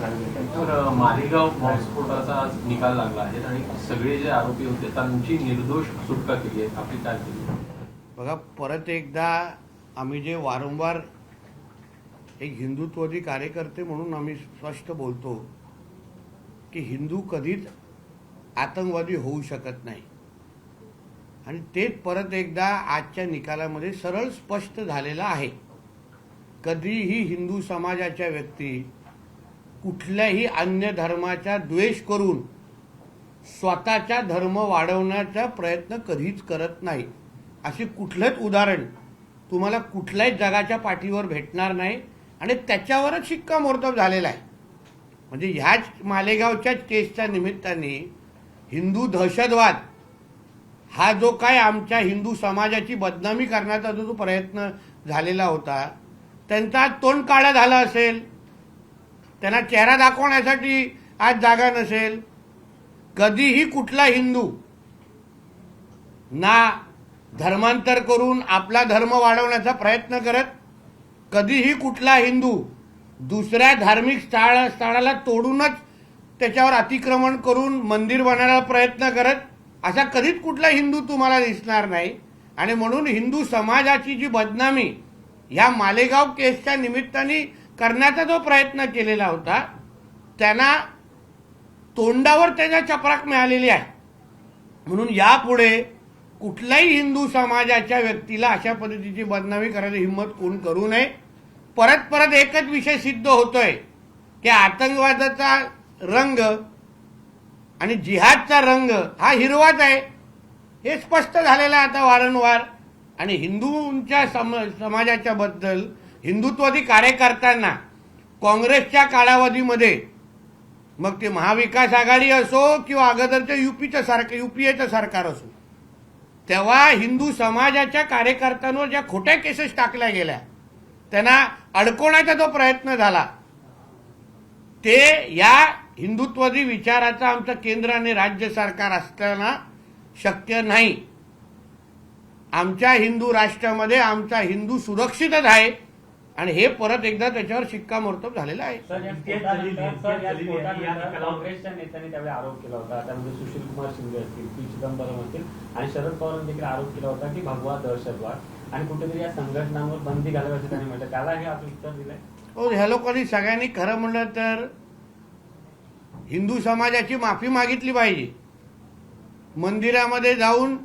तर मालेगाव बॉम्बस्फोटाचा आज निकाल लागला आहे आणि सगळे जे आरोपी होते त्यांची निर्दोष सुटका केली आहे. आपली काय केली? बघा, परत एकदा आम्ही जे वारंवार एक हिंदुत्ववादी कार्यकर्ते म्हणून आम्ही स्पष्ट बोलतो की हिंदू कधीच आतंकवादी होऊ शकत नाही. आणि तेच परत एकदा आजच्या निकालामध्ये सरळ स्पष्ट झालेलं आहे. कधीही हिंदू समाजाच्या व्यक्ती कुठल्याही अन्य धर्माचा द्वेष करून स्वतःचा धर्म वाढवण्याचा प्रयत्न कधीच करत नाही. असे कुठलंच उदाहरण तुम्हाला कुठल्याच जगाच्या पाठीवर भेटणार नाही आणि त्याच्यावरच शिक्कामोर्तब झालेला आहे. म्हणजे ह्याच मालेगावच्याच केसच्या निमित्ताने हिंदू दहशतवाद हा जो काय आमच्या हिंदू समाजाची बदनामी करण्याचा जो प्रयत्न झालेला होता, त्यांचा तोंड काळा झाला असेल, त्यांना चेहरा दाखवण्यासाठी आज जागा नसेल. कधीही कुठला हिंदू ना धर्मांतर करून आपला धर्म वाढवण्याचा प्रयत्न करत, कधीही कुठला हिंदू दुसऱ्या धार्मिक स्थळाला तोडूनच त्याच्यावर अतिक्रमण करून मंदिर बनवायला प्रयत्न करत, असा कधीच कुठला हिंदू तुम्हाला दिसणार नाही. आणि म्हणून हिंदू समाजाची जी बदनामी ह्या मालेगाव केसच्या निमित्ताने करण्याचा जो प्रयत्न केलेला होता, त्यांना तोंडावर त्याच्या चपराक मिळालेली आहे. म्हणून यापुढे कुठल्याही हिंदू समाजाच्या व्यक्तीला अशा पद्धतीची बदनामी करायची हिंमत कोण करू नये. परत परत एकच विषय सिद्ध होतोय की आतंकवादाचा रंग आणि जिहादचा रंग हा हिरवाच आहे. हे स्पष्ट झालेलं आहे आता वारंवार. आणि हिंदूंच्या समाजाच्या बद्दल हिंदुत्ववादी कार्यकर्त्यांना काँग्रेसच्या कालावधीमध्ये, मग ते महाविकास आघाडी असो किंवा अगोदरचं युपीएचं सरकार असो, तेव्हा हिंदू समाजाच्या कार्यकर्त्यांवर ज्या खोट्या केसेस टाकल्या गेल्या, त्यांना अडकवण्याचा जो प्रयत्न झाला, ते या हिंदुत्ववादी विचाराचा आमचं केंद्र आणि राज्य सरकार असताना शक्य नाही. आमच्या हिंदू राष्ट्रामध्ये आमचा हिंदू सुरक्षितच आहे आणि हे परत एकदा त्याच्यावर शिक्कामोर्तब झालेलं आहे. काँग्रेसच्या नेत्यांनी त्यावेळी आरोप केला होता, त्यामध्ये सुशील कुमार शिंदे असतील, पी चिदंबरम असतील आणि शरद पवारांनी देखील आरोप केला होता की भगवा दहशतवाद आणि कुठेतरी या संघटनांवर बंदी घालावी त्यांनी म्हटलं. त्याला हे आपण उत्तर दिलंय. हो, ह्या लोकांनी सगळ्यांनी खरं म्हणलं तर हिंदू समाजाची माफी मागितली पाहिजे. मंदिरामध्ये जाऊन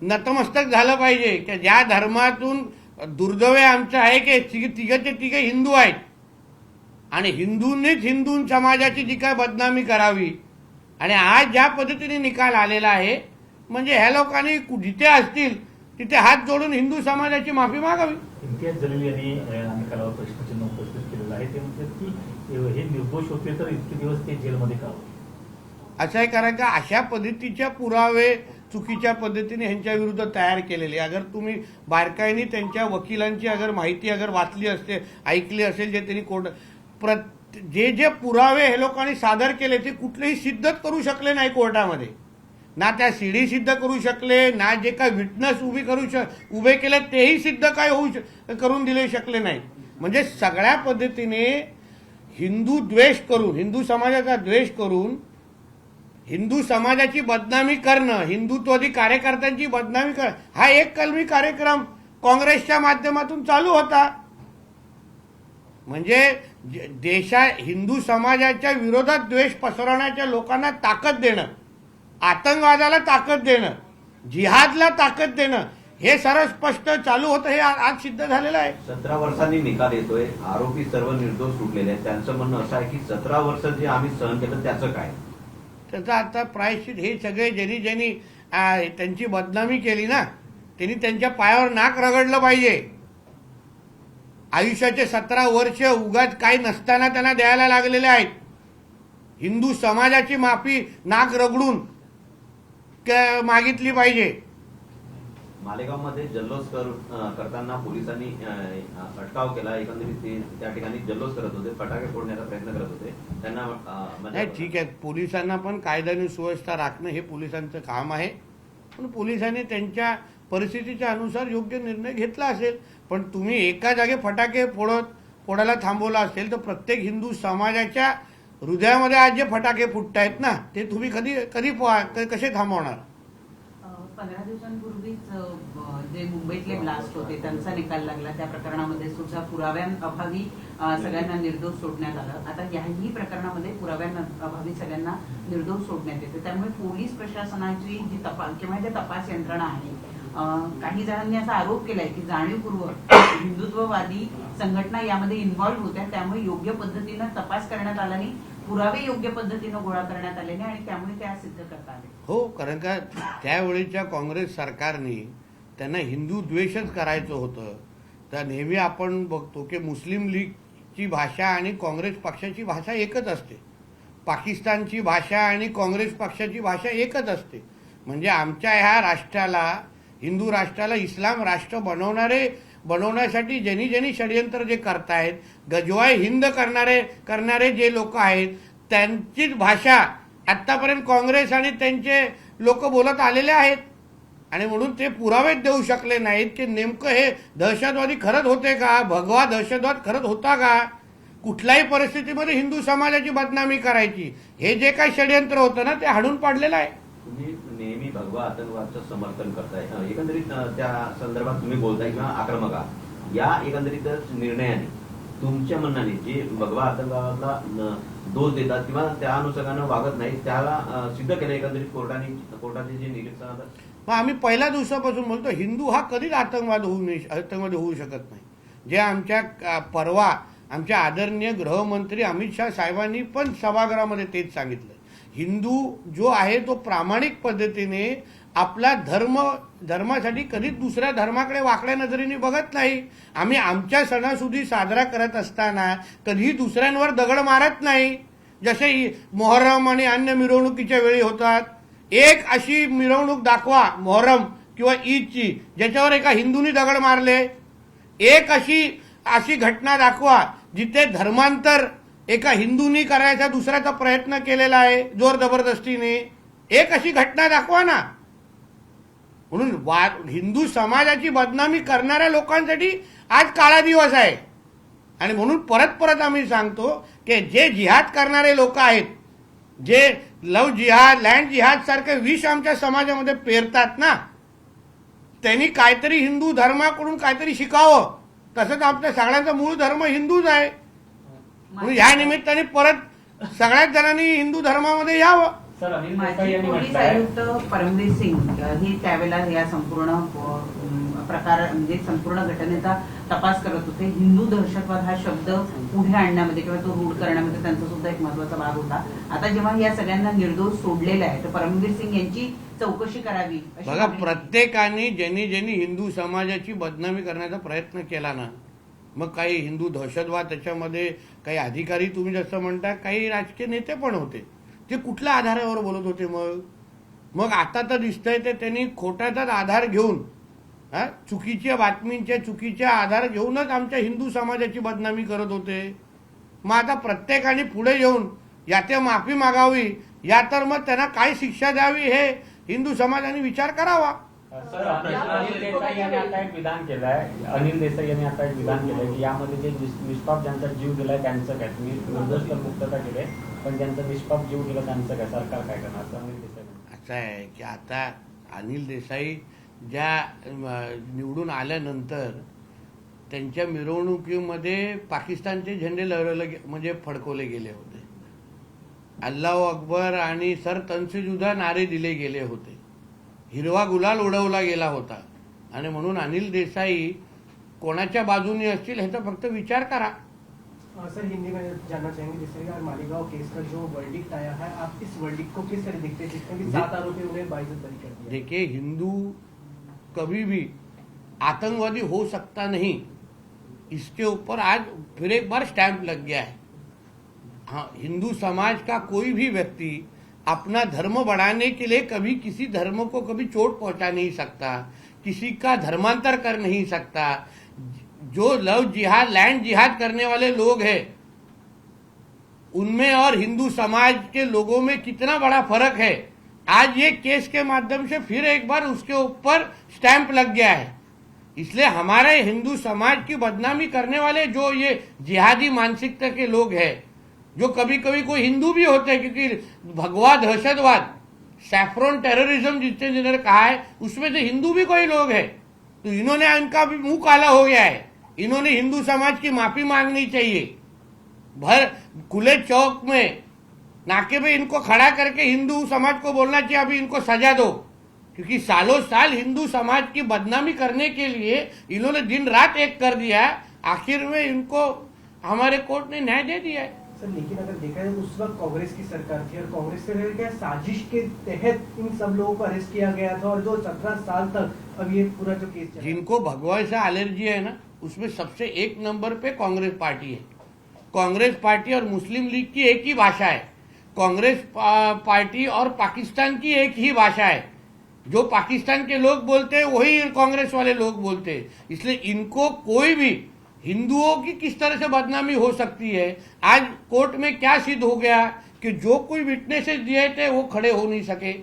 नतमस्तक झालं पाहिजे की ज्या धर्मातून दुर्दैव आमचं आहे की तिघचे तिघे हिंदू आहेत आणि हिंदूंनीच हिंदू समाजाची जी काय बदनामी करावी. आणि आज ज्या पद्धतीने निकाल आलेला आहे, म्हणजे ह्या लोकांनी जिथे असतील तिथे हात जोडून हिंदू समाजाची माफी मागावी. इम्तियाज जलील यांनी निकालावर प्रश्नचिन्ह उपस्थित केलेलं आहे. ते म्हणतात की हे निर्दोष होते तर इतके दिवस ते जेलमध्ये का? असं आहे, कारण का अशा पद्धतीच्या पुरावे चुकीच्या पद्धतीने ह्यांच्या विरुद्ध तयार केलेले. अगर तुम्ही बारकाईने त्यांच्या वकिलांची अगर माहिती अगर वाचली असते, ऐकली असेल, जे त्यांनी जे जे पुरावे हे लोकांनी सादर केले ते कुठलेही सिद्धच करू शकले नाही कोर्टामध्ये. ना त्या सीडी सिद्ध करू शकले, ना जे काय विटनेस उभे केले तेही सिद्ध काय करून दिले शकले नाही. म्हणजे सगळ्या पद्धतीने हिंदू द्वेष करून, हिंदू समाजाचा द्वेष करून हिंदू समाजाची बदनामी करणं, हिंदुत्ववादी कार्यकर्त्यांची बदनामी करणं, हा एक कलमी कार्यक्रम काँग्रेसच्या माध्यमातून चालू होता. म्हणजे हिंदू समाजाच्या विरोधात द्वेष पसरवण्याच्या लोकांना ताकद देणं, आतंकवादाला ताकद देणं, जिहादला ताकद देणं, हे सरळ स्पष्ट चालू होतं. हे आज सिद्ध झालेलं आहे. 17 वर्षांनी निकाल येतोय, आरोपी सर्व निर्दोष सुटलेले आहेत. त्यांचं म्हणणं असं आहे की 17 वर्ष जे आम्ही सहन केलं त्याचं काय? त्याचा आता प्रायश्चित हे सगळे ज्यांनी त्यांची बदनामी केली ना, त्यांनी त्यांच्या पायावर नाक रगडलं पाहिजे. आयुष्याचे 17 वर्ष उगाच काही नसताना त्यांना द्यायला लागलेले आहेत. हिंदू समाजाची माफी नाक रगडून मागितली पाहिजे. मालेगावमध्ये जल्लोष करताना पोलिसांनी अटकाव केला. एकंदरीत ते त्या ठिकाणी जल्लोष करत होते, फटाके फोडण्याचा प्रयत्न करत होते. त्यांना नाही, ठीक आहे, पोलिसांना पण कायदा आणि सुव्यवस्था राखणं हे पोलिसांचं काम आहे. पण पोलिसांनी त्यांच्या परिस्थितीच्या अनुसार योग्य निर्णय घेतला असेल. पण तुम्ही एका जागे फटाके फोडत कोणाला थांबवलं असेल तर प्रत्येक हिंदू समाजाच्या हृदयामध्ये आज जे फटाके फुटतायत ना ते तुम्ही कधी कधी कसे थांबवणार? 15 दिवसांपूर्वीच जे मुंबईतले ब्लास्ट होते त्यांचा निकाल लागला. त्या प्रकरणामध्ये सुद्धा पुराव्यांअभावी सगळ्यांना निर्दोष सोडण्यात आलं. आता याही प्रकरणामध्ये पुराव्यांअभावी सगळ्यांना निर्दोष सोडण्यात येते. त्यामुळे पोलीस प्रशासनाची जी तपास किंवा जे तपास यंत्रणा आहे, काही जणांनी असा आरोप केलाय की जाणीवपूर्वक हिंदुत्ववादी संघटना यामध्ये इन्व्हॉल्व्ह होत्या, त्यामुळे योग्य पद्धतीनं तपास करण्यात आला नाही, पुरावे योग्य पद्धतीनं गोळा करण्यात आले नाही आणि त्यामुळे ते आज सिद्ध करता आले. हो, कारण का त्यावेळीच्या काँग्रेस सरकारने त्यांना हिंदू द्वेषच करायचं होतं. तर नेहमी आपण बघतो की मुस्लिम लीगची भाषा आणि काँग्रेस पक्षाची भाषा एकच असते, पाकिस्तानची भाषा आणि काँग्रेस पक्षाची भाषा एकच असते. म्हणजे आमच्या ह्या राष्ट्राला, हिंदू राष्ट्राला इस्लाम राष्ट्र बनवण्यासाठी ज्यांनी षडयंत्र जे करतायत, गजवाय हिंद करणारे जे लोक आहेत त्यांचीच भाषा आतापर्यंत काँग्रेस आणि त्यांचे लोक बोलत आलेले आहेत. आणि म्हणून ते पुरावेच देऊ शकले नाहीत की नेमकं हे दहशतवादी खरंच होते का, भगवा दहशतवाद खरंच होता का, कुठल्याही परिस्थितीमध्ये हिंदू समाजाची बदनामी करायची हे जे काही षडयंत्र होतं ना ते हाणून पाडलेलं आहे. तुम्ही नेहमी भगवा आतंकवादचं समर्थन करताय, एकंदरीत त्या संदर्भात तुम्ही बोलताय किंवा आक्रमक आहात. या एकंदरीत निर्णयाने तुमच्या म्हणण्याने जे भगवा आतंकवादाला दोष देतात किंवा त्या अनुषंगानं वागत नाही त्याला सिद्ध केलं एकंदरीत कोर्टाचे जे निरीक्षण. मग आम्ही पहिल्या दिवसापासून बोलतो हिंदू हा कधीच आतंकवादी होऊ शकत नाही. जे आमच्या परवा आमच्या आदरणीय गृहमंत्री अमित शाह साहेबांनी पण सभागृहामध्ये तेच सांगितलं. हिंदू जो आहे तो प्रामाणिक पद्धतीने आपला धर्मासाठी कधीच दुसऱ्या धर्माकडे वाकड्या नजरेने बघत नाही. आम्ही आमच्या सणासुदी साजरा करत असताना कधीही दुसऱ्यांवर दगड मारत नाही, जसे मोहर्रम आणि अन्य मिरवणुकीच्या वेळी होतात. एक अशी मिरवणूक दाखवा मोहर्रम किंवा ईदची ज्याच्यावर एका हिंदूंनी दगड मारले. एक अशी घटना दाखवा जिथे धर्मांतर एका हिंदूंनी करायचा दुसऱ्याचा प्रयत्न केलेला आहे जोर जबरदस्तीने. एक अशी घटना दाखवा ना. म्हणून हिंदू समाजाची बदनामी करणाऱ्या लोकांसाठी आज काळा दिवस आहे. आणि म्हणून परत आम्ही सांगतो की जे जिहाद करणारे लोक आहेत, जे लव जिहाद, लँड जिहाद सारखे विष आमच्या समाजामध्ये पेरतात ना, त्यांनी काहीतरी हिंदू धर्माकडून काहीतरी शिकावं. तसंच आमच्या सगळ्यांचा मूळ धर्म हिंदूच आहे. म्हणून या निमित्ताने परत सगळ्याच जणांनी हिंदू धर्मामध्ये यावं. सर, अनिल देसाई माजी यांनी पोलीस म्हटलंय आयुक्त परमवीर सिंग हे त्यावेळेला या संपूर्ण प्रकार म्हणजे संपूर्ण घटनेचा तपास करत होते. हिंदू दहशतवाद हा शब्द पुढे आणण्यामध्ये किंवा तो रूढ करण्यामध्ये त्यांचा सुद्धा एक महत्वाचा भाग होता. आता जेव्हा या सगळ्यांना निर्दोष सोडलेला आहे तर परमवीर सिंग यांची चौकशी करावी अशी बघा, मागणी. प्रत्येकाने ज्यांनी हिंदू समाजाची बदनामी करण्याचा प्रयत्न केला ना, मग काही हिंदू दहशतवाद त्याच्यामध्ये काही अधिकारी तुम्ही जसं म्हणता काही राजकीय नेते पण होते. ते कुठल्या आधारावर बोलत होते? मग आता तर दिसतंय ते त्यांनी खोट्याचाच आधार घेऊन, चुकीच्या बातमींच्या चुकीच्या आधार घेऊनच आमच्या हिंदू समाजाची बदनामी करत होते. मग आता प्रत्येकाने पुढे येऊन या ते माफी मागावी, या तर मग त्यांना काय शिक्षा द्यावी हे हिंदू समाजाने विचार करावा. सर, अनिल देसाई यांनी आता एक विधान केलंय की यामध्ये जे निष्पाप ज्यांचा जीव गेलाय त्यांचं काय, तुम्ही निर्दोष तर मुक्तता केली पण ज्यांचा निष्पाप जीव गेला त्यांचं काय, सरकार काय करणार असं अनिल देसाई. असं आहे की आता अनिल देसाई ज्या निवडून आल्यानंतर त्यांच्या मिरवणुकीमध्ये पाकिस्तानचे झेंडे म्हणजे फडकवले गेले होते. अल्लाह अकबर आणि सर तनसेजुदा नारे दिले गेले होते. हिरवा गुलाल उडवला गेला होता. आणि म्हणून अनिल देसाई कोणाच्या बाजूने असतील ह्याचा फक्त विचार करा. सर, हिंदी में जानना चाहेंगे जैसे मालेगांव केस का जो वर्डिक्ट आया है, आप इस वर्डिक्ट को किस तरह देखते हैं जिसमें कि 7 आरोपी उन्हें बाइज्जत बरी कर दिया? देखिए, हिंदू कभी भी आतंकवादी हो सकता नहीं, इसके ऊपर आज फिर एक बार स्टैंप लग गया है. हाँ, हिंदू समाज का कोई भी व्यक्ति अपना धर्म बढ़ाने के लिए कभी किसी धर्म को कभी चोट पहुंचा नहीं सकता, किसी का धर्मांतर कर नहीं सकता. जो लव जिहाद, लैंड जिहाद करने वाले लोग हैं उनमें और हिंदू समाज के लोगों में कितना बड़ा फर्क है, आज ये केस के माध्यम से फिर एक बार उसके ऊपर स्टैंप लग गया है. इसलिए हमारे हिंदू समाज की बदनामी करने वाले जो ये जिहादी मानसिकता के लोग हैं, जो कभी कभी कोई हिंदू भी होते हैं, क्योंकि भगवा दहशतवाद, सैफ्रॉन टेररिज्म जिन्होंने कहा है, उसमें से हिंदू भी कोई लोग हैं, तो इन्होंने इनका भी मुंह काला हो गया है। इन्होंने हिंदू समाज की माफी मांगनी चाहिए। भर खुले चौक में नाके पे इनको खड़ा करके हिंदू समाज को बोलना चाहिए अभी इनको सजा दो, क्योंकि सालों साल हिंदू समाज की बदनामी करने के लिए इन्होंने दिन रात एक कर दिया है। आखिर में इनको हमारे कोर्ट ने न्याय दे दिया है। सर लेकिन अगर देखा जाए उस वक्त कांग्रेस की सरकार थी और कांग्रेस से क्या साजिश के तहत इन सब लोगों को अरेस्ट किया गया था, और जो 17 साल तक अब ये पूरा जो केस चला। जिनको भगवा से एलर्जी है ना, उसमें सबसे एक नंबर पे कांग्रेस पार्टी है। कांग्रेस पार्टी और मुस्लिम लीग की एक ही भाषा है। कांग्रेस पार्टी और पाकिस्तान की एक ही भाषा है। जो पाकिस्तान के लोग बोलते हैं वही कांग्रेस वाले लोग बोलते हैं। इसलिए इनको कोई भी हिंदुओं की किस तरह से बदनामी हो सकती है। आज कोर्ट में क्या सिद्ध हो गया कि जो कुछ विटनेसेस दिए थे वो खड़े हो नहीं सके,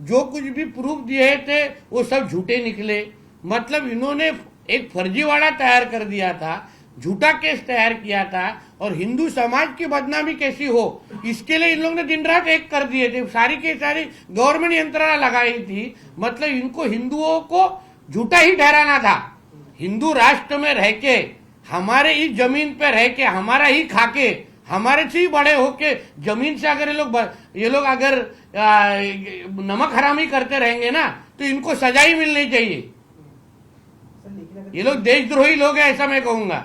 जो कुछ भी प्रूफ दिए थे वो सब झूठे निकले। मतलब इन्होंने एक फर्जीवाड़ा तैयार कर दिया था, झूठा केस तैयार किया था, और हिंदू समाज की बदनामी कैसी हो इसके लिए इन लोगों ने दिन रात एक कर दिए थे। सारी की सारी गवर्नमेंट यंत्रणा लगाई थी। मतलब इनको हिंदुओं को झूठा ही ठहराना था। हिंदू राष्ट्र में रह के, हमारे ही जमीन पे रह के, हमारा ही खाके, हमारे से ही बड़े होके जमीन से अगर ये लोग अगर नमक हरामी करते रहेंगे ना, तो इनको सजा ही मिलनी चाहिए। ये लोग देशद्रोही लोग हैं, ऐसा मैं कहूंगा।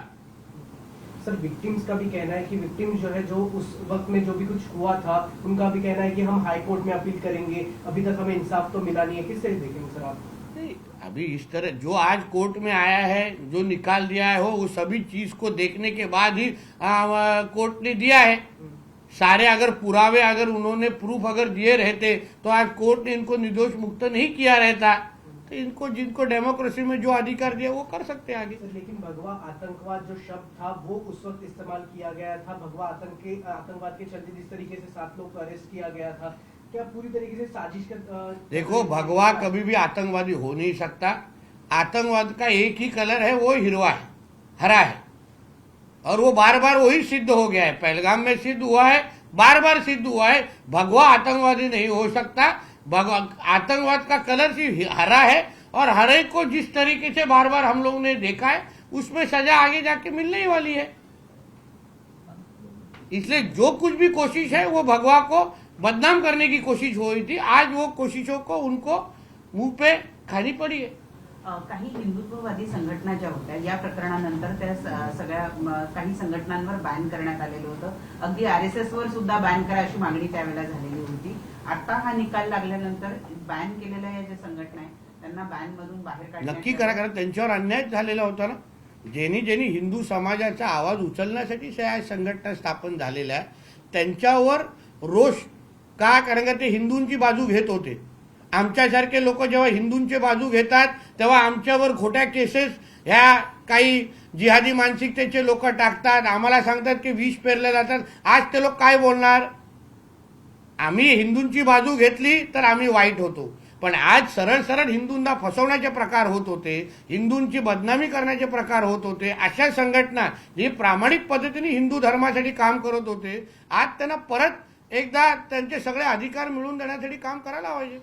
सर विक्टिम्स का भी कहना है कि विक्टिम्स जो है, जो उस वक्त में जो भी कुछ हुआ था, उनका भी कहना है कि हम हाई कोर्ट में अपील करेंगे, अभी तक हमें इंसाफ तो मिला नहीं है। किस तरह देखेंगे सर आप? अभी इस तरह जो आज कोर्ट में आया है, जो निकाल दिया है, हो वो सभी चीज को देखने के बाद ही कोर्ट ने दिया है। सारे अगर पुरावे, अगर उन्होंने प्रूफ अगर दिए रहते तो आज कोर्ट ने इनको निर्दोष मुक्त नहीं किया रहता। तो इनको, जिनको डेमोक्रेसी में जो अधिकार दिया वो कर सकते आगे। लेकिन भगवा आतंकवाद जो शब्द था वो उस वक्त इस्तेमाल किया गया था। भगवा आतंकवाद के चलते जिस तरीके से 7 लोग को अरेस्ट किया गया था, क्या पूरी तरीके से साजिश का? देखो, भगवा कभी भी आतंकवादी हो नहीं सकता। आतंकवाद का एक ही कलर है, वो हिरवा है, हरा है, और वो बार बार वही सिद्ध हो गया है। पहलगाम में सिद्ध हुआ है, बार बार सिद्ध हुआ है। भगवा आतंकवादी नहीं हो सकता। आतंकवाद का कलर सिर्फ हरा है, और हरे को जिस तरीके से बार बार हम लोगों ने देखा है, उसमें सजा आगे जाके मिलने ही वाली है। इसलिए जो कुछ भी कोशिश है वो भगवा को बदनाम करने की कोशिश हो रही थी, आज वो कोशिशों को उनको मुंह पे खानी पड़ी है। काही हिंदुत्ववादी संघटना ज्या होत्या, या प्रकरणानंतर त्या सगळ्या काही संघटनांवर बॅन करण्यात आलेलं होतं. अगदी RSS वर सुद्धा बॅन करा अशी मागणी त्यावेळेला झालेली होती. आता हा निकाल लागल्यानंतर बॅन केलेल्या या ज्या संघटना आहेत त्यांना बॅन मधून बाहेर काढण्यात नक्की करा, कारण त्यांच्यावर अन्याय झालेला होता ना. ज्यांनी हिंदू समाजाचा आवाज उचलण्यासाठी या संघटना स्थापन झालेल्या आहे, त्यांच्यावर रोष का? कारण का ते हिंदूंची बाजू घेत होते. आमच्यासारखे लोक जेव्हा हिंदूंची बाजू घेतात तेव्हा आमच्यावर खोट्या केसेस ह्या काही जिहादी मानसिकतेचे लोक टाकतात, आम्हाला सांगतात की विष पेरले जातात. आज ते लोक काय बोलणार? आम्ही हिंदूंची बाजू घेतली तर आम्ही वाईट होतो, पण आज सरळ सरळ हिंदूंना फसवण्याचे प्रकार होत होते, हिंदूंची बदनामी करण्याचे प्रकार होत होते. अशा संघटना जी प्रामाणिक पद्धतीने हिंदू धर्मासाठी काम करत होते, आज त्यांना परत एकदा त्यांचे सगळे अधिकार मिळवून देण्यासाठी काम करायला पाहिजे.